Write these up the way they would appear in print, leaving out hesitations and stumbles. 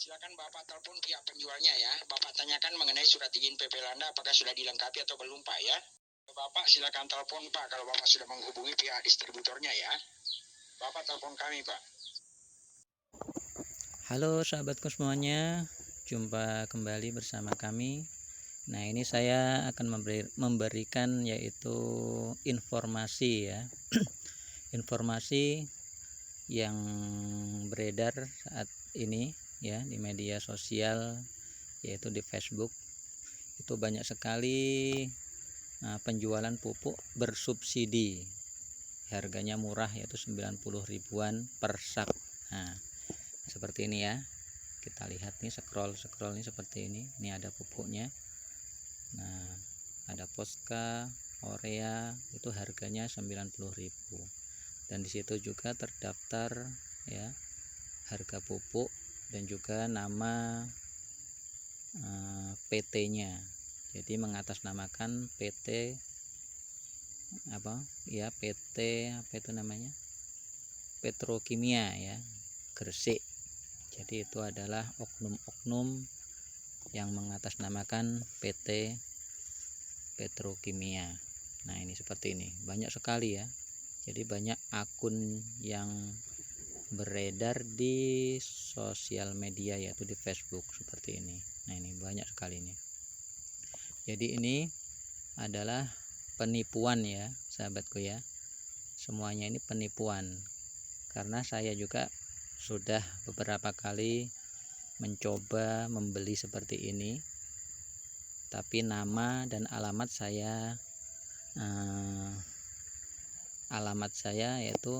silakan Bapak telepon pihak penjualnya ya. Bapak tanyakan mengenai surat izin PP Landa apakah sudah dilengkapi atau belum Pak ya. Bapak silakan telepon Pak kalau Bapak sudah menghubungi pihak distributornya ya. Bapak telepon kami Pak. Halo sahabatku semuanya, jumpa kembali bersama kami. Nah, ini saya akan memberikan yaitu informasi ya. Informasi yang beredar saat ini ya di media sosial, yaitu di Facebook. Itu banyak sekali penjualan pupuk bersubsidi. Harganya murah, yaitu 90 ribuan per sak. Nah, seperti ini ya, kita lihat nih, scroll nih seperti ini. Ini ada pupuknya. Nah, ada Posca, Orea, itu harganya 90.000. Dan disitu juga terdaftar ya harga pupuk dan juga nama PT-nya. Jadi mengatasnamakan PT PT apa itu namanya, Petrokimia ya, Gresik. Jadi itu adalah oknum-oknum yang mengatasnamakan PT Petrokimia. Nah, ini seperti ini, banyak sekali ya. Jadi banyak akun yang beredar di sosial media, yaitu di Facebook seperti ini. Nah, ini banyak sekali ini. Jadi ini adalah penipuan ya sahabatku ya. Semuanya ini penipuan, karena saya juga sudah beberapa kali mencoba membeli seperti ini, tapi nama dan alamat saya yaitu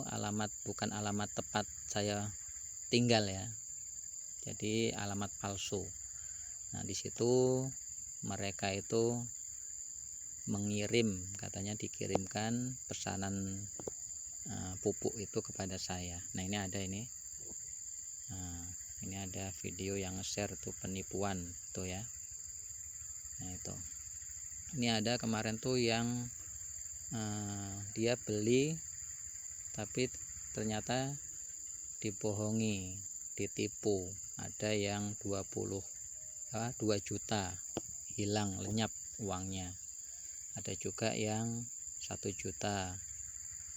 bukan alamat tepat saya tinggal ya, jadi alamat palsu. Nah, di situ mereka itu mengirim, katanya dikirimkan pesanan pupuk itu kepada saya. Nah, ini ada ini. Nah, ini ada video yang nge-share tuh, penipuan tuh ya. Nah, itu. Ini ada kemarin tuh yang dia beli tapi ternyata dibohongi, ditipu. Ada yang 2 juta hilang, lenyap uangnya. Ada juga yang 1 juta.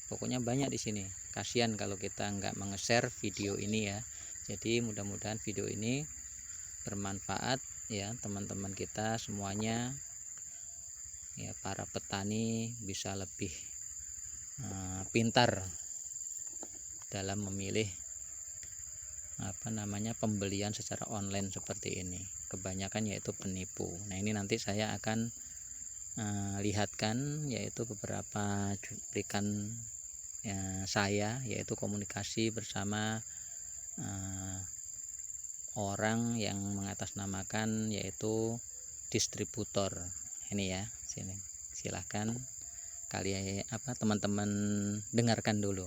Pokoknya banyak di sini. Kasihan kalau kita nggak menge-share video ini ya. Jadi mudah-mudahan video ini bermanfaat ya, teman-teman kita semuanya ya, para petani bisa lebih pintar dalam memilih pembelian secara online seperti ini. Kebanyakan yaitu penipu. Nah, ini nanti saya akan lihatkan yaitu beberapa cuplikan saya, yaitu komunikasi bersama orang yang mengatasnamakan yaitu distributor ini ya. Sini silahkan teman-teman dengarkan dulu.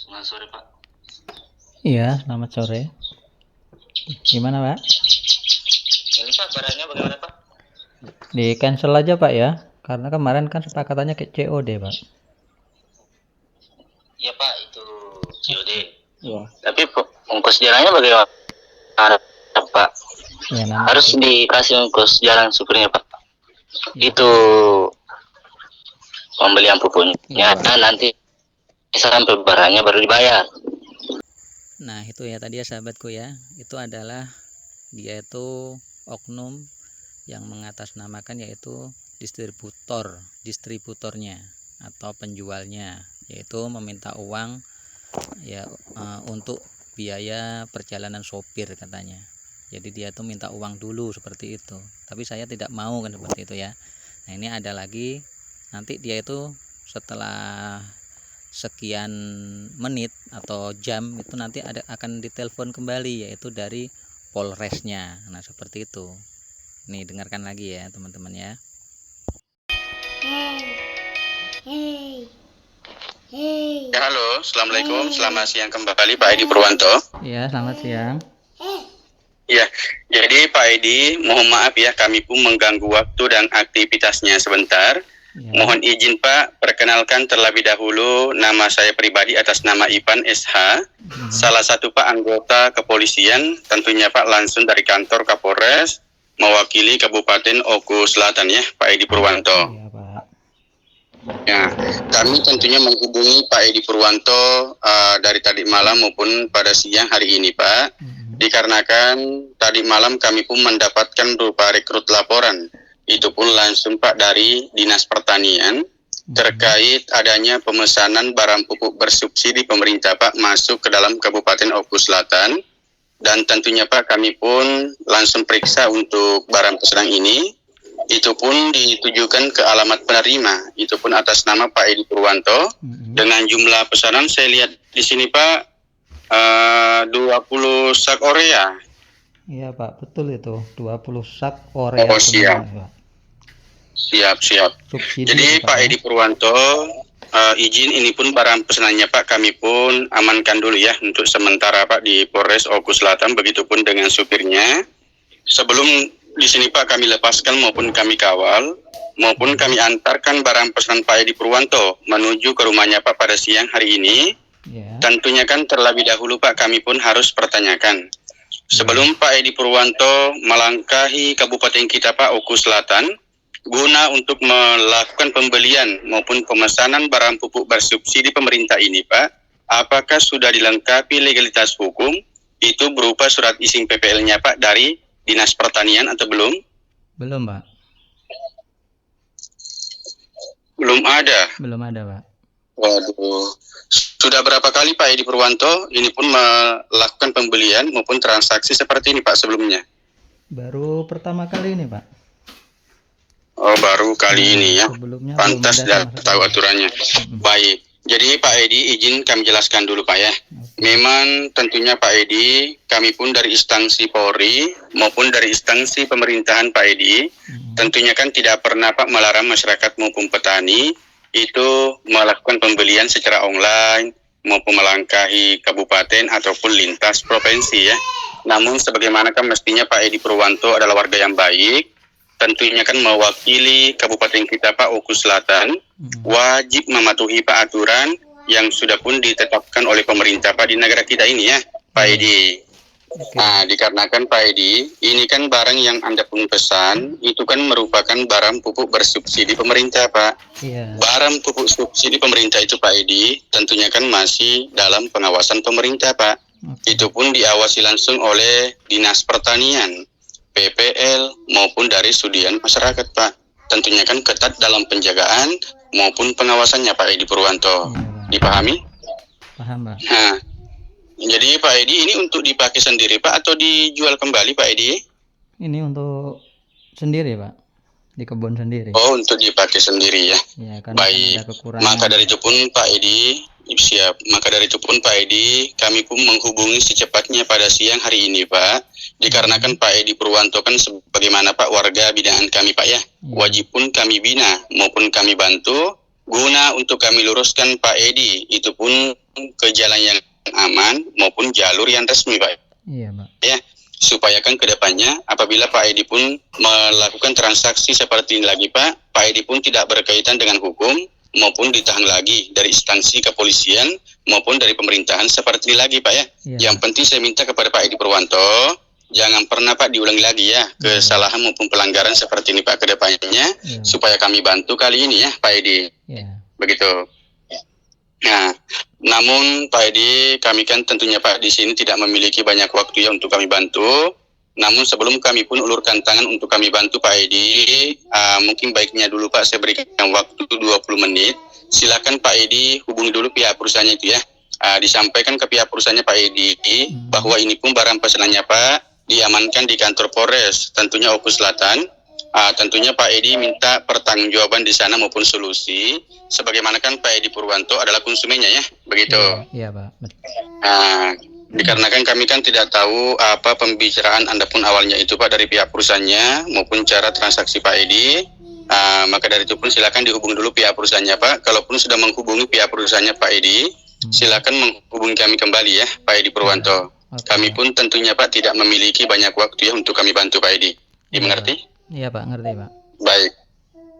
Selamat sore Pak. Iya, selamat sore. Gimana Pak? Ini Pak, barangnya bagaimana Pak? Di cancel aja Pak ya, karena kemarin kan sepakatannya ke COD Pak. Iya Pak, itu COD. Iya. Tapi ongkos jalannya bagaimana Pak? Ya, harus dikasih ongkos jalan supirnya Pak. Ya. Itu pembelian pupuknya. Ya, nanti sampai barangnya baru dibayar. Nah, itu ya tadi ya sahabatku ya. Itu adalah dia itu oknum yang mengatasnamakan yaitu distributornya atau penjualnya, yaitu meminta uang ya untuk biaya perjalanan sopir katanya. Jadi dia tuh minta uang dulu seperti itu. Tapi saya tidak mau kan seperti itu ya. Nah, ini ada lagi, nanti dia itu setelah sekian menit atau jam itu nanti akan ditelepon kembali, yaitu dari Polresnya. Nah, seperti itu. Nih, dengarkan lagi ya teman-teman ya. Ya, halo, assalamualaikum, selamat siang kembali Pak Edi Purwanto. Ya, selamat siang. Ya, jadi Pak Edi, mohon maaf ya, kami pun mengganggu waktu dan aktivitasnya sebentar. Ya. Mohon izin Pak, perkenalkan terlebih dahulu nama saya pribadi atas nama Ipan SH, salah satu Pak anggota kepolisian, tentunya Pak langsung dari kantor Kapolres, mewakili Kabupaten Oku Selatan ya, Pak Edi Purwanto. Iya Pak. Ya, kami tentunya menghubungi Pak Edi Purwanto dari tadi malam maupun pada siang hari ini Pak, dikarenakan tadi malam kami pun mendapatkan berupa rekrut laporan. Itu pun langsung Pak dari Dinas Pertanian terkait adanya pemesanan barang pupuk bersubsidi pemerintah Pak masuk ke dalam Kabupaten Oku Selatan, dan tentunya Pak kami pun langsung periksa untuk barang pesanan ini. Itu pun ditujukan ke alamat penerima, itu pun atas nama Pak Edi Purwanto. Dengan jumlah pesanan saya lihat di sini Pak 20 sak Orea. Iya Pak, betul itu 20 sak Orea. Oh siap. Siap. Subsidi Jadi Pak Edi Purwanto, izin ini pun barang pesanannya Pak kami pun amankan dulu ya untuk sementara Pak di Polres Oku Selatan, begitupun dengan supirnya. Sebelum di sini Pak kami lepaskan maupun kami kawal maupun kami antarkan barang pesanan Pak Edi Purwanto menuju ke rumahnya Pak pada siang hari ini. Tentunya kan terlebih dahulu Pak kami pun harus pertanyakan. Sebelum Pak Edi Purwanto melangkahi kabupaten kita Pak Oku Selatan, guna untuk melakukan pembelian maupun pemesanan barang pupuk bersubsidi pemerintah ini Pak, apakah sudah dilengkapi legalitas hukum, itu berupa surat izin PPL-nya Pak dari Dinas Pertanian atau belum? Belum Pak. Belum ada. Belum ada Pak. Waduh. Sudah berapa kali Pak Edi Purwanto ini pun melakukan pembelian maupun transaksi seperti ini Pak sebelumnya? Baru pertama kali ini Pak. Oh baru kali ini ya. Sebelumnya Pantas dan tahu aturannya. Baik. Jadi Pak Edi izin kami jelaskan dulu Pak ya. Memang tentunya Pak Edi, kami pun dari instansi Polri maupun dari instansi pemerintahan Pak Edi, tentunya kan tidak pernah Pak melarang masyarakat maupun petani itu melakukan pembelian secara online maupun melangkahi kabupaten ataupun lintas provinsi ya. Namun sebagaimana kan mestinya Pak Edi Purwanto adalah warga yang baik, tentunya kan mewakili kabupaten kita Pak Oku Selatan, wajib mematuhi Pak aturan yang sudah pun ditetapkan oleh pemerintah Pak di negara kita ini ya Pak Edi. Nah dikarenakan Pak Edi, ini kan barang yang Anda pun pesan, itu kan merupakan barang pupuk bersubsidi pemerintah Pak. Barang pupuk subsidi pemerintah itu Pak Edi, tentunya kan masih dalam pengawasan pemerintah Pak. Itu pun diawasi langsung oleh Dinas Pertanian, PPL maupun dari Sudian Masyarakat Pak. Tentunya kan ketat dalam penjagaan maupun pengawasannya Pak Edi Purwanto. Dipahami? Paham Pak. Nah, jadi Pak Edi ini untuk dipakai sendiri Pak atau dijual kembali Pak Edi? Ini untuk sendiri Pak, di kebun sendiri. Oh untuk dipakai sendiri ya. Baik. Maka dari itu pun Pak Edi siap. Maka dari itu pun Pak Edi, kami pun menghubungi secepatnya pada siang hari ini Pak. Dikarenakan Pak Edi Purwanto kan sebagaimana Pak warga binaan kami Pak ya, wajib pun kami bina maupun kami bantu guna untuk kami luruskan Pak Edi itu pun ke jalan yang aman maupun jalur yang resmi Pak. Iya Pak. Ya, supaya kan kedepannya apabila Pak Edi pun melakukan transaksi seperti ini lagi Pak Edi pun tidak berkaitan dengan hukum maupun ditahan lagi dari instansi kepolisian maupun dari pemerintahan seperti ini lagi Pak ya. Yang penting saya minta kepada Pak Edi Purwanto, jangan pernah Pak diulangi lagi ya kesalahan maupun pelanggaran seperti ini Pak kedepannya, supaya kami bantu kali ini ya Pak Edi. Begitu. Nah, namun Pak Edi, kami kan tentunya Pak di sini tidak memiliki banyak waktu ya untuk kami bantu. Namun sebelum kami pun ulurkan tangan untuk kami bantu Pak Edi, mungkin baiknya dulu Pak saya berikan waktu 20 menit. Silakan Pak Edi hubungi dulu pihak perusahaannya itu ya. Disampaikan ke pihak perusahaannya Pak Edi bahwa ini pun barang pesanannya Pak diamankan di kantor Polres, tentunya Oku Selatan. Tentunya Pak Edi minta pertanggungjawaban di sana maupun solusi. Sebagaimana kan Pak Edi Purwanto adalah konsumennya ya, begitu. Iya Pak. Dikarenakan kami kan tidak tahu apa pembicaraan Anda pun awalnya itu Pak dari pihak perusahaannya maupun cara transaksi Pak Edi. Maka dari itu pun silakan dihubungi dulu pihak perusahaannya Pak. Kalaupun sudah menghubungi pihak perusahaannya Pak Edi, silakan menghubungi kami kembali ya Pak Edi Purwanto. Kami pun tentunya Pak tidak memiliki banyak waktu ya untuk kami bantu Pak Edi. Dimengerti? Iya Pak, ngerti Pak. Baik.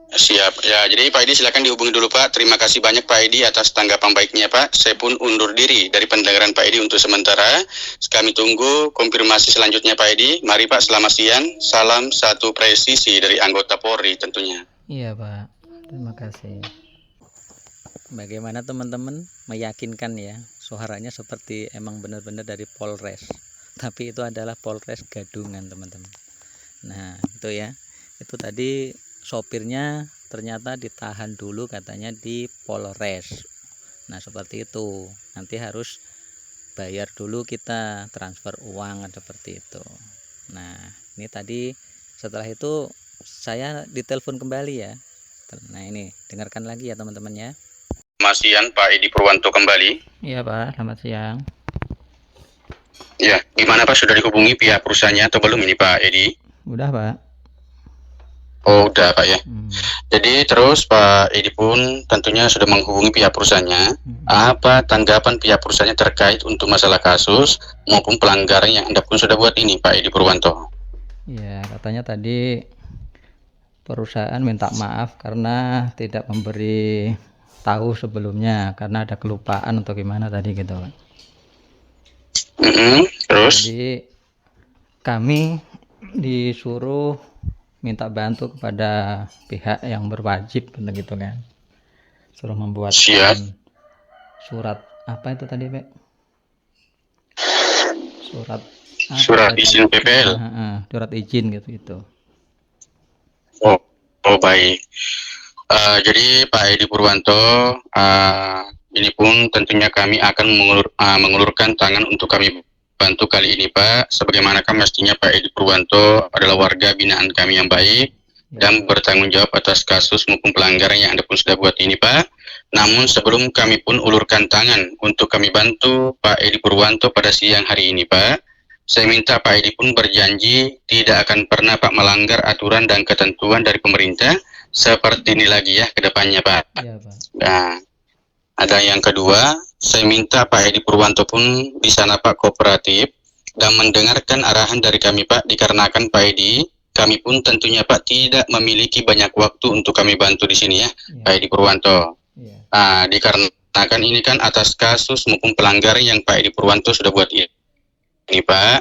Siap. Ya, jadi Pak Edi silakan dihubungi dulu Pak. Terima kasih banyak Pak Edi atas tanggapan baiknya Pak. Saya pun undur diri dari pendengaran Pak Edi untuk sementara. Kami tunggu konfirmasi selanjutnya Pak Edi. Mari Pak, selamat siang. Salam satu presisi dari anggota Polri tentunya. Iya Pak, terima kasih. Bagaimana teman-teman, meyakinkan ya, suaranya seperti emang benar-benar dari Polres, tapi itu adalah Polres Gadungan teman-teman. Nah itu ya, itu tadi sopirnya ternyata ditahan dulu katanya di Polres. Nah seperti itu, nanti harus bayar dulu, kita transfer uang seperti itu. Nah ini tadi setelah itu saya ditelepon kembali ya. Nah ini dengarkan lagi ya teman-teman ya. Selamat siang Pak Edi Purwanto kembali. Iya Pak, selamat siang. Ya, gimana Pak, sudah dihubungi pihak perusahaannya atau belum ini Pak Edi? Udah Pak. Oh udah Pak ya. Jadi terus Pak Edi pun tentunya sudah menghubungi pihak perusahaannya. Apa tanggapan pihak perusahaannya terkait untuk masalah kasus maupun pelanggaran yang Anda pun sudah buat ini Pak Edi Purwanto? Ya katanya tadi perusahaan minta maaf karena tidak memberi tahu sebelumnya karena ada kelupaan atau gimana tadi gitu Pak. Terus? Jadi kami disuruh minta bantu kepada pihak yang berwajib gitu kan, suruh membuatkan surat apa itu tadi Pak? Surat izin PPL. Surat izin gitu. Oh baik. Jadi Pak Edi Purwanto, ini pun tentunya kami akan mengulurkan tangan untuk kami bantu kali ini Pak. Sebagaimana kan mestinya Pak Edi Purwanto adalah warga binaan kami yang baik dan bertanggung jawab atas kasus maupun pelanggaran yang Anda pun sudah buat ini Pak. Namun sebelum kami pun ulurkan tangan untuk kami bantu Pak Edi Purwanto pada siang hari ini Pak, saya minta Pak Edi pun berjanji tidak akan pernah Pak melanggar aturan dan ketentuan dari pemerintah seperti ini lagi ya ke depannya Pak. Ya, Pak. Nah, ada yang kedua, saya minta Pak Edi Purwanto pun di sana Pak kooperatif dan mendengarkan arahan dari kami Pak, dikarenakan Pak Edi, kami pun tentunya Pak tidak memiliki banyak waktu untuk kami bantu di sini ya, Pak Edi Purwanto. Dikarenakan ini kan atas kasus maupun pelanggaran yang Pak Edi Purwanto sudah buat ini Pak,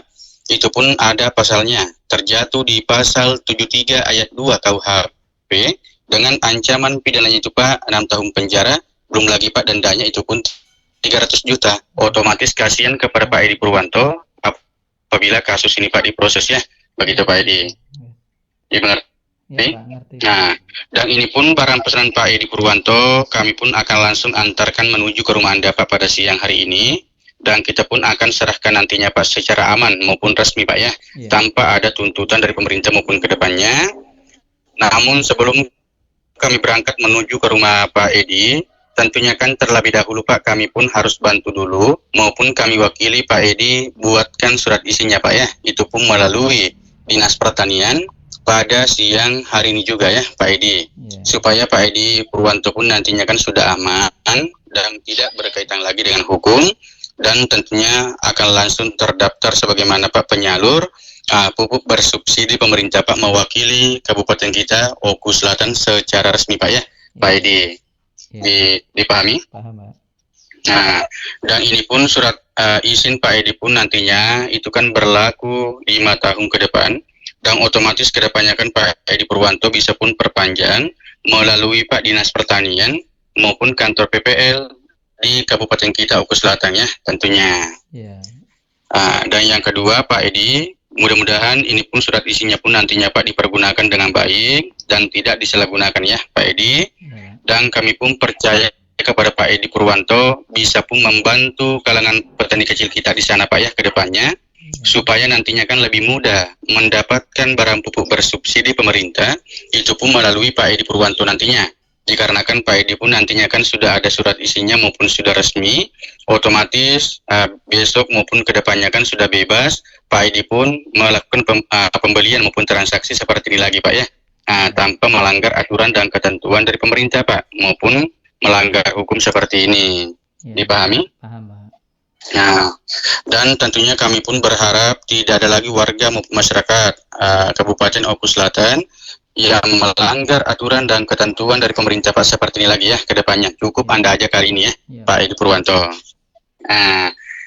itu pun ada pasalnya, terjatuh di pasal 73 ayat 2 KUHP dengan ancaman pidananya itu Pak 6 tahun penjara. Belum lagi Pak dendanya itu pun 300 juta. Otomatis kasihan kepada Pak Edi Purwanto apabila kasus ini Pak diproses ya. Begitu Pak Edi. Ya benar. Nah, dan ini pun barang pesanan Pak Edi Purwanto kami pun akan langsung antarkan menuju ke rumah Anda Pak pada siang hari ini. Dan kita pun akan serahkan nantinya Pak secara aman maupun resmi Pak ya. Tanpa ada tuntutan dari pemerintah maupun ke depannya. Namun sebelum kami berangkat menuju ke rumah Pak Edi, tentunya kan terlebih dahulu Pak kami pun harus bantu dulu maupun kami wakili Pak Edi buatkan surat isinya Pak ya. Itu pun melalui Dinas Pertanian pada siang hari ini juga ya Pak Edi. Supaya Pak Edi Purwanto pun nantinya kan sudah aman dan tidak berkaitan lagi dengan hukum dan tentunya akan langsung terdaftar sebagaimana Pak penyalur pupuk bersubsidi pemerintah Pak mewakili kabupaten kita Oku Selatan secara resmi Pak ya. Pak Edi. Dipahami? Paham Pak. Nah, dan ini pun surat izin Pak Edi pun nantinya itu kan berlaku 5 tahun ke depan dan otomatis ke depannya kan Pak Edi Purwanto bisa pun perpanjang melalui Pak Dinas Pertanian maupun kantor PPL di kabupaten kita Oku Selatan ya tentunya. Dan yang kedua Pak Edi, mudah-mudahan ini pun surat isinya pun nantinya Pak dipergunakan dengan baik dan tidak disalahgunakan ya Pak Edi. Dan kami pun percaya kepada Pak Edi Purwanto bisa pun membantu kalangan petani kecil kita di sana Pak ya ke depannya, supaya nantinya kan lebih mudah mendapatkan barang pupuk bersubsidi pemerintah, itu pun melalui Pak Edi Purwanto nantinya. Dikarenakan Pak Edi pun nantinya kan sudah ada surat isinya maupun sudah resmi, otomatis besok maupun ke depannya kan sudah bebas, Pak Edi pun melakukan pembelian maupun transaksi seperti ini lagi Pak ya. Tanpa melanggar aturan dan ketentuan dari pemerintah Pak maupun melanggar hukum seperti ini. Dipahami? Paham Pak. Nah, dan tentunya kami pun berharap tidak ada lagi warga maupun masyarakat Kabupaten Oku Selatan yang melanggar aturan dan ketentuan dari pemerintah Pak seperti ini lagi ya ke depannya. Cukup Anda aja kali ini ya, Pak Edi Purwanto.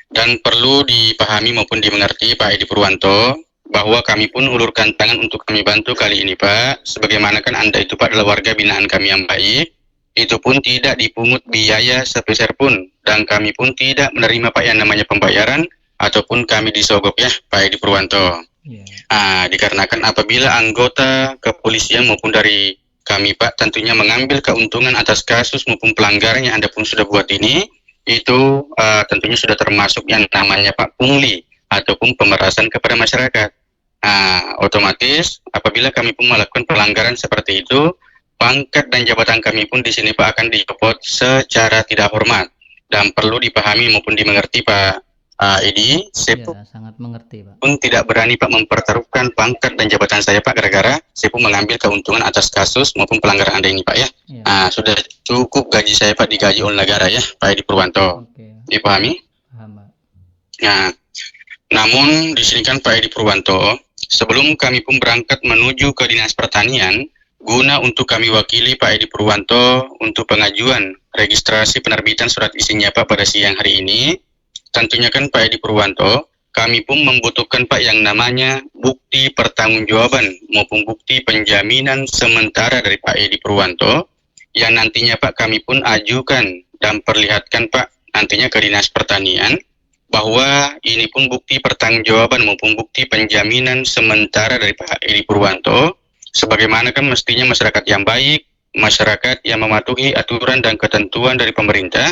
Dan perlu dipahami maupun dimengerti Pak Edi Purwanto bahwa kami pun ulurkan tangan untuk kami bantu kali ini Pak. Sebagaimana kan Anda itu Pak adalah warga binaan kami yang baik, itu pun tidak dipungut biaya sepeser pun, dan kami pun tidak menerima Pak yang namanya pembayaran ataupun kami disogok ya Pak Edi Purwanto. Dikarenakan apabila anggota kepolisian maupun dari kami Pak tentunya mengambil keuntungan atas kasus maupun pelanggaran yang Anda pun sudah buat ini, itu tentunya sudah termasuk yang namanya Pak pungli ataupun pemerasan kepada masyarakat. Otomatis apabila kami pun melakukan pelanggaran seperti itu, pangkat dan jabatan kami pun di sini Pak akan dicopot secara tidak hormat. Dan perlu dipahami maupun dimengerti Pak Edi, saya pun sangat mengerti Pak. Pun tidak berani Pak mempertaruhkan pangkat dan jabatan saya Pak gara-gara saya pun mengambil keuntungan atas kasus maupun pelanggaran Anda ini Pak ya. Sudah cukup gaji saya Pak digaji oleh negara ya Pak Edi Purwanto. Dipahami? Paham Pak. Namun di sini kan Pak Edi Purwanto, sebelum kami pun berangkat menuju ke Dinas Pertanian guna untuk kami wakili Pak Edi Purwanto untuk pengajuan registrasi penerbitan surat izinnya Pak pada siang hari ini, tentunya kan Pak Edi Purwanto, kami pun membutuhkan Pak yang namanya bukti pertanggungjawaban maupun bukti penjaminan sementara dari Pak Edi Purwanto yang nantinya Pak kami pun ajukan dan perlihatkan Pak nantinya ke Dinas Pertanian bahwa ini pun bukti pertanggungjawaban maupun bukti penjaminan sementara dari Pak Edi Purwanto, sebagaimana kan mestinya masyarakat yang baik, masyarakat yang mematuhi aturan dan ketentuan dari pemerintah,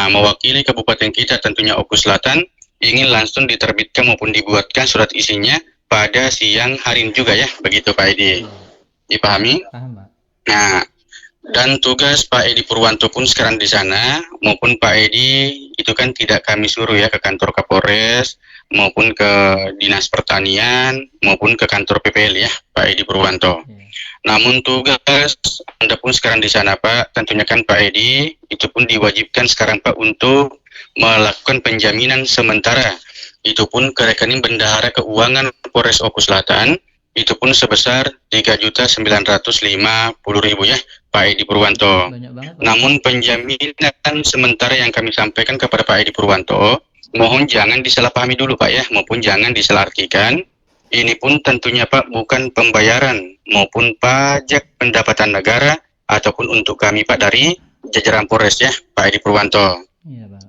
mewakili kabupaten kita tentunya Oku Selatan, ingin langsung diterbitkan maupun dibuatkan surat isinya pada siang hari ini juga ya, begitu Pak Edi. Dipahami? Paham Pak. Dan tugas Pak Edi Purwanto pun sekarang di sana maupun Pak Edi itu kan tidak kami suruh ya ke kantor Kapolres maupun ke Dinas Pertanian maupun ke kantor PPL ya Pak Edi Purwanto. Namun tugas Anda pun sekarang di sana Pak, tentunya kan Pak Edi itu pun diwajibkan sekarang Pak untuk melakukan penjaminan sementara, itu pun ke rekening Bendahara Keuangan Polres Oku Selatan, itu pun sebesar 3.950.000 ya Pak Edi Purwanto. Namun penjaminan sementara yang kami sampaikan kepada Pak Edi Purwanto, mohon jangan disalahpahami dulu Pak ya, maupun jangan disalahartikan. Ini pun tentunya Pak bukan pembayaran maupun pajak pendapatan negara ataupun untuk kami Pak dari jajaran Polres ya Pak Edi Purwanto. Iya Pak.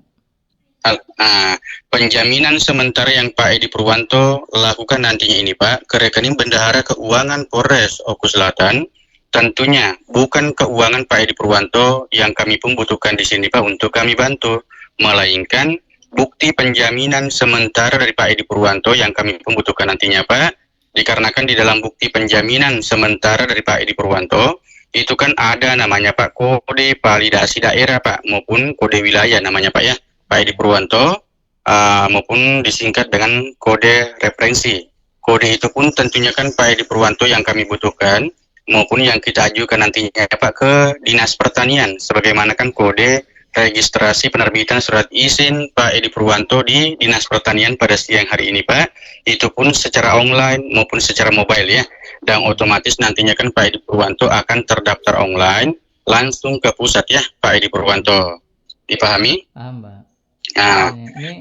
Penjaminan sementara yang Pak Edi Purwanto lakukan nantinya ini Pak ke rekening Bendahara Keuangan Polres Oku Selatan, tentunya bukan keuangan Pak Edi Purwanto yang kami pun butuhkan di sini Pak untuk kami bantu, melainkan bukti penjaminan sementara dari Pak Edi Purwanto yang kami pun butuhkan nantinya Pak, dikarenakan di dalam bukti penjaminan sementara dari Pak Edi Purwanto itu kan ada namanya Pak kode validasi daerah Pak maupun kode wilayah namanya Pak ya Pak Edi Purwanto, maupun disingkat dengan kode referensi. Kode itu pun tentunya kan Pak Edi Purwanto yang kami butuhkan maupun yang kita ajukan nantinya Pak ke Dinas Pertanian, sebagaimana kan kode registrasi penerbitan surat izin Pak Edi Purwanto di Dinas Pertanian pada siang hari ini Pak, itu pun secara online maupun secara mobile ya, dan otomatis nantinya kan Pak Edi Purwanto akan terdaftar online langsung ke pusat ya Pak Edi Purwanto. Dipahami? Paham Pak.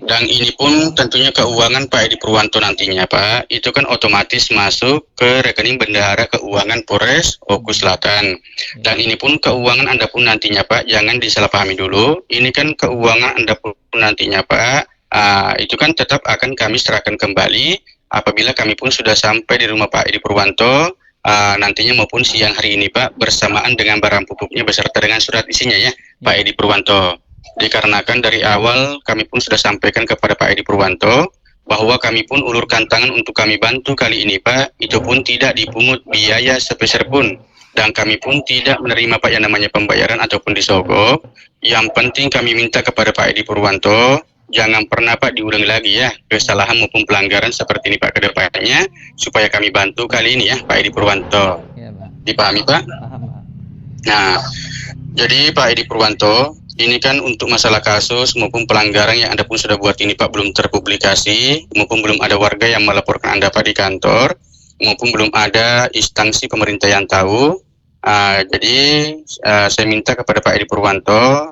Dan ini pun tentunya keuangan Pak Edi Purwanto nantinya Pak, itu kan otomatis masuk ke rekening Bendahara Keuangan Polres Oku Selatan. Dan ini pun keuangan Anda pun nantinya Pak, jangan disalahpahami dulu, ini kan keuangan Anda pun nantinya Pak, itu kan tetap akan kami serahkan kembali apabila kami pun sudah sampai di rumah Pak Edi Purwanto, nantinya maupun siang hari ini Pak, bersamaan dengan barang pupuknya beserta dengan surat isinya ya Pak Edi Purwanto. Dikarenakan dari awal kami pun sudah sampaikan kepada Pak Edi Purwanto bahwa kami pun ulurkan tangan untuk kami bantu kali ini Pak, itu pun tidak dipungut biaya sepeser pun, dan kami pun tidak menerima Pak yang namanya pembayaran ataupun disogok. Yang penting kami minta kepada Pak Edi Purwanto, jangan pernah Pak diulangi lagi ya kesalahan maupun pelanggaran seperti ini Pak ke depannya, supaya kami bantu kali ini ya Pak Edi Purwanto. Dipahami Pak? Nah, jadi Pak Edi Purwanto, ini kan untuk masalah kasus maupun pelanggaran yang Anda pun sudah buat ini Pak belum terpublikasi maupun belum ada warga yang melaporkan Anda Pak di kantor. maupun belum ada instansi pemerintah yang tahu. Jadi saya minta kepada Pak Edi Purwanto,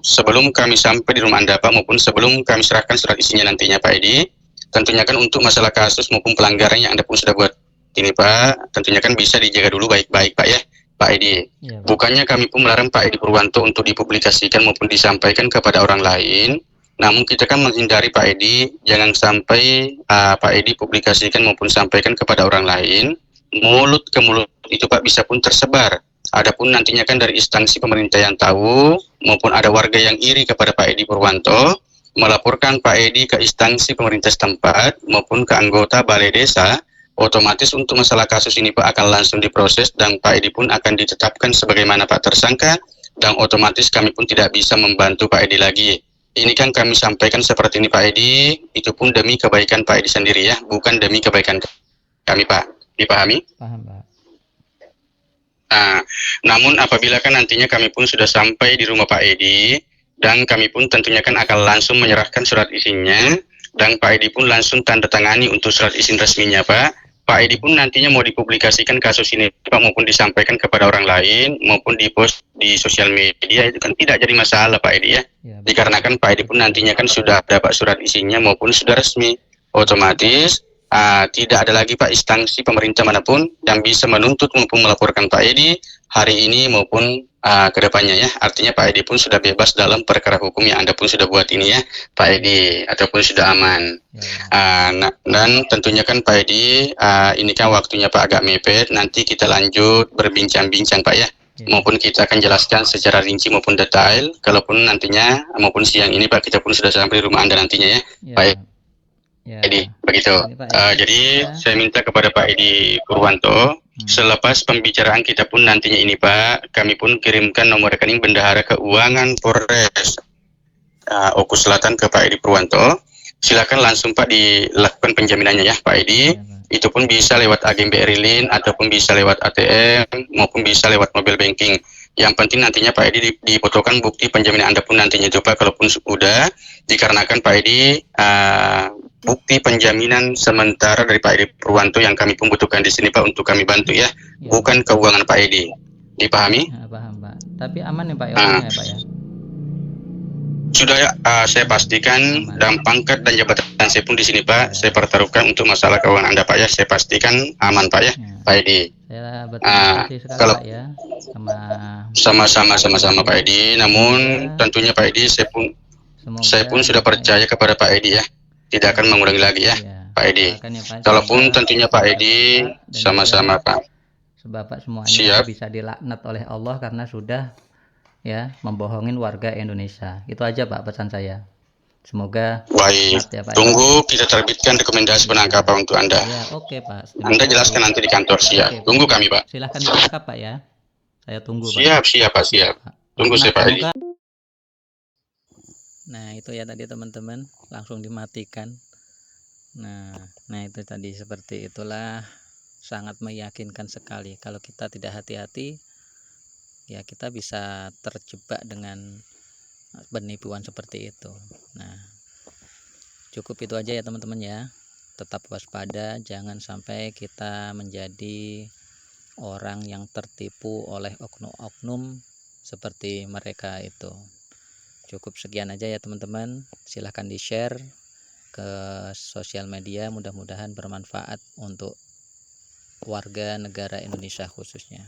sebelum kami sampai di rumah Anda Pak, maupun sebelum kami serahkan surat isinya nantinya Pak Edi, tentunya kan untuk masalah kasus maupun pelanggaran yang Anda pun sudah buat ini Pak, tentunya kan bisa dijaga dulu baik-baik Pak ya, Pak Edi. Ya, Pak. Bukannya kami pun melarang Pak Edi Purwanto untuk dipublikasikan maupun disampaikan kepada orang lain, namun kita kan menghindari Pak Edi, jangan sampai Pak Edi publikasikan maupun sampaikan kepada orang lain, mulut ke mulut itu Pak bisa pun tersebar. Adapun nantinya kan dari instansi pemerintah yang tahu, maupun ada warga yang iri kepada Pak Edi Purwanto, melaporkan Pak Edi ke instansi pemerintah setempat maupun ke anggota balai desa, otomatis untuk masalah kasus ini Pak akan langsung diproses dan Pak Edi pun akan ditetapkan sebagaimana Pak tersangka, dan otomatis kami pun tidak bisa membantu Pak Edi lagi. Ini kan kami sampaikan seperti ini Pak Edi, itu pun demi kebaikan Pak Edi sendiri ya, bukan demi kebaikan kami Pak. Dipahami? Paham, Pak. Namun apabila kan nantinya kami pun sudah sampai di rumah Pak Edi, dan kami pun tentunya kan akan langsung menyerahkan surat isinya, dan Pak Edi pun langsung tanda tangani untuk surat izin resminya Pak. Pak Edi pun nantinya mau dipublikasikan kasus ini Pak, maupun disampaikan kepada orang lain, maupun dipost di sosial media, itu kan tidak jadi masalah Pak Edi ya. Dikarenakan Pak Edi pun nantinya kan sudah dapat surat isinya maupun sudah resmi, otomatis tidak ada lagi Pak instansi pemerintah manapun yang bisa menuntut maupun melaporkan Pak Edi hari ini maupun ke depannya ya. Artinya Pak Edi pun sudah bebas dalam perkara hukum yang Anda pun sudah buat ini ya Pak Edi, ataupun sudah aman. Dan tentunya kan Pak Edi, ini kan waktunya Pak agak mepet, nanti kita lanjut berbincang-bincang Pak ya. Maupun kita akan jelaskan secara rinci maupun detail, kalaupun nantinya maupun siang ini Pak kita pun sudah sampai di rumah Anda nantinya ya Pak Edi. Jadi begitu. Jadi saya minta kepada Pak Edi Purwanto, selepas pembicaraan kita pun nantinya ini Pak, kami pun kirimkan nomor rekening Bendahara Keuangan Polres Oku Selatan ke Pak Edi Purwanto. Silakan langsung Pak dilakukan penjaminannya ya Pak Edi. Itu pun bisa lewat agen BRI Lin, ataupun bisa lewat ATM, maupun bisa lewat mobile banking. Yang penting nantinya Pak Edi difotokan bukti penjaminan Anda pun nantinya itu Pak, kalaupun sudah, dikarenakan Pak Edi bukti penjaminan sementara dari Pak Edi Purwanto yang kami pun butuhkan di sini Pak untuk kami bantu ya, bukan keuangan Pak Edi. Dipahami? Paham Pak. Tapi aman ya Pak ya, Pak ya? Sudah saya pastikan dan pangkat dan jabatan saya pun di sini Pak, saya pertaruhkan untuk masalah keuangan Anda Pak ya, saya pastikan aman Pak ya, Pak Edi. Saya berterima kasih sekali kalau Pak ya, sama-sama Pak Edi. Namun tentunya Pak Edi saya pun sudah percaya kepada Pak Edi ya, tidak akan mengulangi lagi ya Pak Edi. Kalaupun tentunya Pak Edi, sama-sama Pak. Sebab Pak semuanya bisa dilaknat oleh Allah karena sudah ya membohongin warga Indonesia. Itu aja Pak pesan saya. Semoga baik ya, Pak, tunggu kita terbitkan rekomendasi penangkapan untuk Anda. Ya, oke Pak. Anda jelaskan nanti di kantor siap. Oke, tunggu kami Pak. Silahkan ditangkap Pak ya. Saya tunggu Pak. Siap Pak, siap. Tunggu saya Pak Edi. Nah itu ya tadi teman-teman, langsung dimatikan. Nah itu tadi, seperti itulah, sangat meyakinkan sekali. Kalau kita tidak hati-hati ya kita bisa terjebak dengan penipuan seperti itu. Nah cukup itu aja ya teman-teman ya, tetap waspada, jangan sampai kita menjadi orang yang tertipu oleh oknum-oknum seperti mereka itu. Cukup sekian aja ya teman-teman, silahkan di share ke sosial media, mudah-mudahan bermanfaat untuk warga negara Indonesia khususnya.